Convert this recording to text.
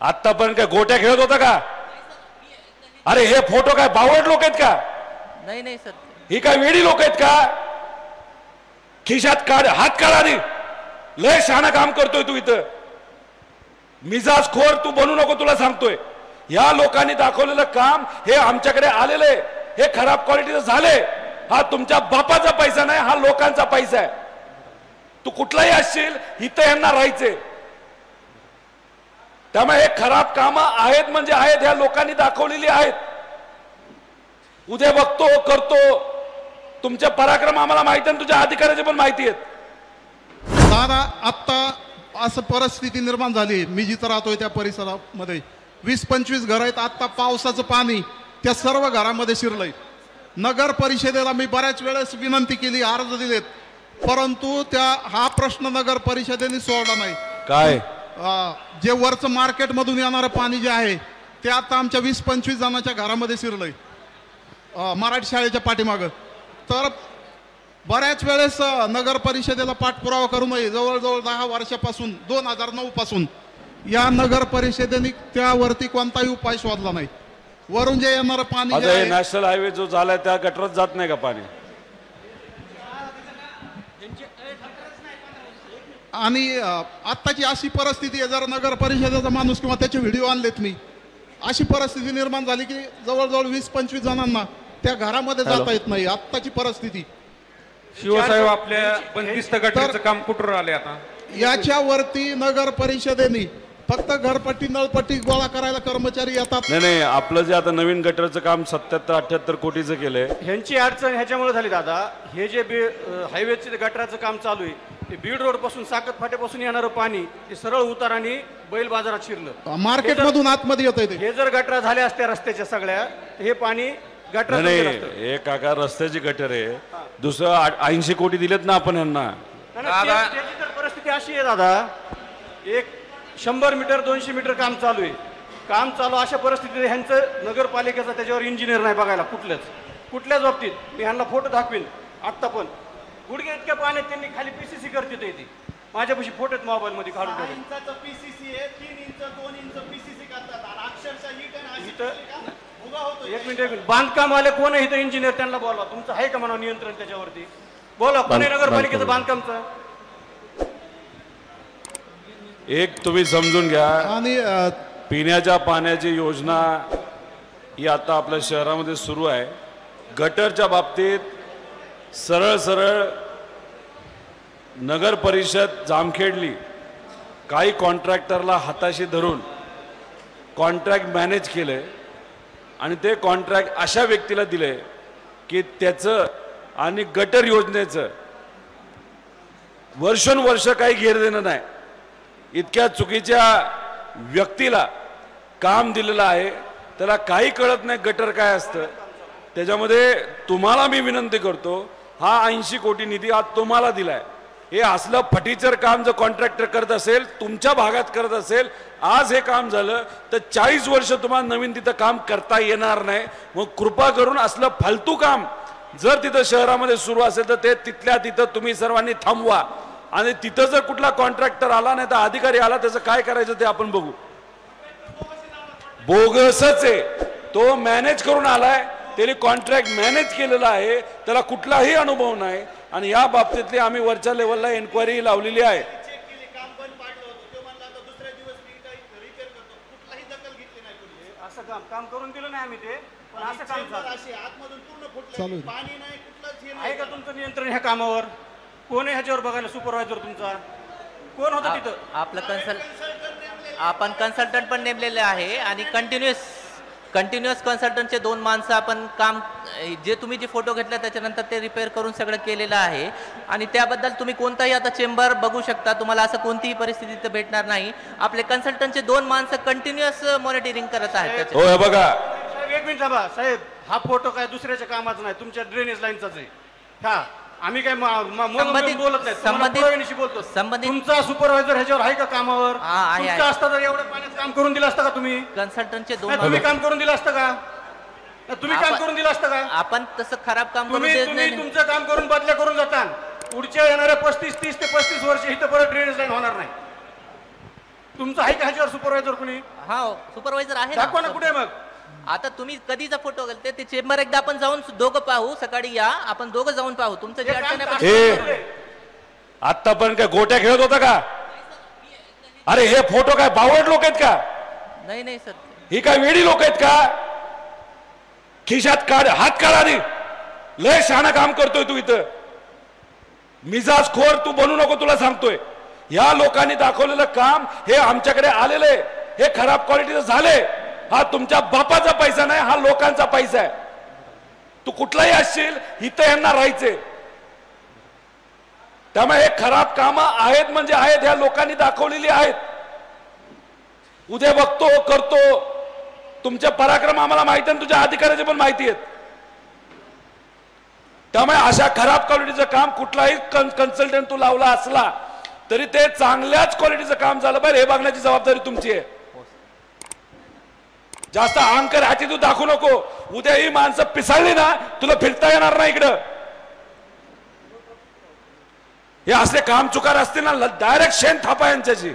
आतापर्यंत काय गोट्या खेळत होता का? अरे हे फोटो काय बावड लोक आहेत का? नाही नाही सर, ही काय वेडी लोक आहेत का? खिशात काढ, हात काढा रे. लय शहाणा काम करतोय तू इथं. मिजाज खोर तू बनू नको, तुला सांगतोय. या लोकांनी दाखवलेलं काम हे आमच्याकडे आलेले, हे खराब क्वालिटीचं झाले. हा तुमच्या बापाचा पैसा नाही, हा लोकांचा पैसा आहे. तू कुठलाही असशील इथं यांना राहायचे. त्यामुळे हे खराब कामं आहेत म्हणजे आहेत, ह्या लोकांनी दाखवलेली आहेत. उद्या बघतो करतो. तुमचे पराक्रम आम्हाला माहिती आहे, तुझ्या अधिकाऱ्याचे पण माहिती आहेत. दादा आत्ता असं परिस्थिती निर्माण झाली, मी जिथं राहतोय त्या परिसरामध्ये 20-25 घर आहेत. आत्ता पावसाचं पाणी त्या सर्व घरामध्ये शिरलंय. नगर परिषदेला मी बऱ्याच वेळेस विनंती केली, अर्ज दिलेत, परंतु हा प्रश्न नगर परिषदेने सोडला नाही. काय जे वरचं मार्केटमधून येणारं पाणी जे आहे ते आता आमच्या 20-25 जणांच्या घरामध्ये शिरलंय मराठी शाळेच्या पाठीमागं. तर बऱ्याच वेळेस नगर परिषदेला पाठपुरावा करू नये. जवळजवळ 10 वर्षापासून 2009 पासून या नगर परिषदेने त्यावरती कोणताही उपाय शोधला नाही. वरून जे येणारं पाणी नॅशनल हायवे जो झालाय त्या गटरात जात नाही का पाणी? आणि आत्ताची अशी परिस्थिती आहे, जर नगर परिषदेचा माणूस किंवा त्याचे व्हिडिओ आणलेत मी, अशी परिस्थिती निर्माण झाली की जवळजवळ 20-25 जणांना त्या घरामध्ये जाता येत नाही. आत्ताची परिस्थिती. शिवसाहेब, आपल्या बंदिस्त गटाचं काम कुठून आले आता? याच्यावरती नगर परिषदेने फक्त घरपट्टी नळपट्टी गोळा करायला कर्मचारी येतात. नाही, आपलं जे आता नवीन गटरचं काम 77-78 कोटीचं केलंय. ह्यांची अडचण ह्याच्यामुळे झाली दादा. हे जे हायवेचे गटराचं काम चालू आहे, ते बीड रोड पासून साकत फाट्यापासून येणारं पाणी ते सरळ उताराने बैल बाजारात शिरलं, मार्केट मधून आतमध्ये येत आहे. हे जर गटरा झाल्या असत्या रस्त्याच्या सगळ्या, हे पाणी गटरा नाही. हे काका रस्त्याची गटर आहे, दुसरं 80 कोटी दिलेत ना आपण यांना. त्याची तर परिस्थिती अशी आहे दादा, एक 100 मीटर 200 मीटर काम चालू आहे. काम चालू अशा परिस्थितीत ह्यांचं नगरपालिकेचा त्याच्यावर इंजिनियर नाही बघायला कुठल्याच बाबतीत. मी ह्यांना फोटो दाखवीन. आत्ता पण गुडघे इतक्या पाण्यात त्यांनी खाली पीसीसी करते ते. माझ्यापाशी फोटो आहेत मोबाईल मध्ये काढून ठेवले. 6 इंचाचं पीसीसी आहे, 3 इंच 2 इंच पीसीसी करतात आणि अक्षरशः ही एक मिनिट बांधकाम वाले कोण आहे इथं? इंजिनियर त्यांना बोलवा. तुमचं आहे का म्हणा नियंत्रण त्याच्यावरती? बोला पुणे नगरपालिकेचं बांधकामचं. एक तुम्ही समजून घ्या, आणि पिण्याच्या पाण्याची योजना ही आता आपल्या शहरामध्ये सुरू आहे. गटरच्या बाबतीत सरळ नगर परिषद जामखेडली काही कॉन्ट्रॅक्टरला हाताशी धरून कॉन्ट्रॅक्ट मॅनेज केले आणि ते कॉन्ट्रॅक्ट अशा व्यक्तीला दिले की त्याचं आणि गटर योजनेचं वर्षोनवर्ष काही घेर देणं नाही. इतक्या चुकीच्या व्यक्तीला काम दिलेलं आहे, त्याला काही कळत नाही गटर काय असतं. त्याच्यामध्ये तुम्हाला मी विनंती करतो, हा 80 कोटी निधी आज तुम्हाला दिलाय. हे असलं फटीचर काम जर कॉन्ट्रॅक्टर करत असेल, तुमच्या भागात करत असेल, आज हे काम झालं तर 40 वर्ष तुम्हाला नवीन तिथं काम करता येणार नाही. मग कृपा करून असलं फालतू काम जर तिथं शहरामध्ये सुरू असेल तर ते तिथल्या तिथं तुम्ही सर्वांनी थांबवा. आणि तिथं जर कुठला कॉन्ट्रॅक्टर आला नाही तर अधिकारी आला, त्याचं काय करायचं ते आपण बघू. बोगसच आहे तो, मॅनेज करून आलाय, त्याने कॉन्ट्रॅक्ट मॅनेज केलेला आहे, त्याला कुठलाही अनुभव नाही. आणि या बाबतीतली आम्ही वरच्या लेवलला एन्क्वायरी लावलेली आहे. काम करून दिलं नाही आम्ही ते, पण असं काम आतमधून पूर्ण फुटलं, पाणी नाही, कुठलंच आहे का तुमचं नियंत्रण ह्या कामावर? कोण आहे ह्याच्यावर बघायला? सुपरवायझर तुमचा कोण होता तिथं? आपलं आपण कन्सल्टंट पण नेमलेले आहे आणि कंटिन्युअस कन्सल्टंटचे 2 माणसं आपण काम, जे तुम्ही जे फोटो घेतला त्याच्यानंतर ते रिपेअर करून सगळं केलेलं आहे. आणि त्याबद्दल तुम्ही कोणताही आता चेंबर बघू शकता, तुम्हाला असं कोणतीही परिस्थिती तर भेटणार नाही. आपले कन्सल्टंटचे 2 माणसं कंटिन्युअस मॉनिटरिंग करत आहेत. हो बघा, एक मिनिट थांबा साहेब, हा फोटो काय दुसऱ्याच्या कामाचा नाही, तुमच्या ड्रेनेज लाईनचाच आहे. हा आम्ही काय बोलत नाही. तुमचा सुपरवायझर ह्याच्यावर आहे का कामावर? तुमचं असतं तर एवढ्या पाण्यात काम करून दिलं असतं का तुम्ही? कन्सल्टंटचे 2 तुम्ही काम करून दिलं असतं का? तुम्ही काम करून दिलं असतं का? आपण तसं खराब काम तुम्ही तुमचं काम करून बदल्या करून जाता. पुढच्या येणाऱ्या 30 ते 35 वर्ष इथं परत ड्रेनेज लाईन होणार नाही. तुमचं आहे का ह्याच्यावर सुपरवायझर कुणी? हा सुपरवायझर आहे दाखवा ना कुठे मग. आता तुम्ही कधीचा फोटो घालते ते चेंबर एकदा आपण जाऊन दोघं पाहू, सकाळी या आपण दोघं जाऊन पाहू तुमचं जे अडचण आहे हे आतापर्यंत काय गोट्या खेळत होता का? अरे हे फोटो काय बावड लोक आहेत का? नाही नाही सर, ही काय वेडी लोक आहेत का? खिशात काढ, हात काढ आधी. लय शहाणा काम करतोय तू इथं. मिजाज खोर तू बनू नको, तुला सांगतोय. या लोकांनी दाखवलेलं काम हे आमच्याकडे आलेलं आहे, हे खराब क्वालिटीचं झाले. हा तुमच्या बापाचा पैसा नाही, हा लोकांचा पैसा आहे. तू कुठलाही असशील इथं यांना राहायचे. त्यामुळे हे खराब कामं आहेत म्हणजे आहेत, ह्या लोकांनी दाखवलेली आहेत. उद्या बघतो करतो, तुमचे पराक्रम आम्हाला माहिती आहे, तुझ्या अधिकाऱ्याचे पण माहिती आहेत. त्यामुळे अशा खराब क्वालिटीचं काम कुठलाही कन्सल्टंट तू लावला असला तरी ते चांगल्याच क्वालिटीचं काम झालं पाहिजे हे बघण्याची जबाबदारी तुमची आहे. जास्त अहंकार हाती तू दाखवू नको. उद्या ही माणसं पिसाळली ना, तुला फिरता येणार नाही इकडं. हे असले काम चुकार असतील ना, डायरेक्ट शेण थापा यांच्याची.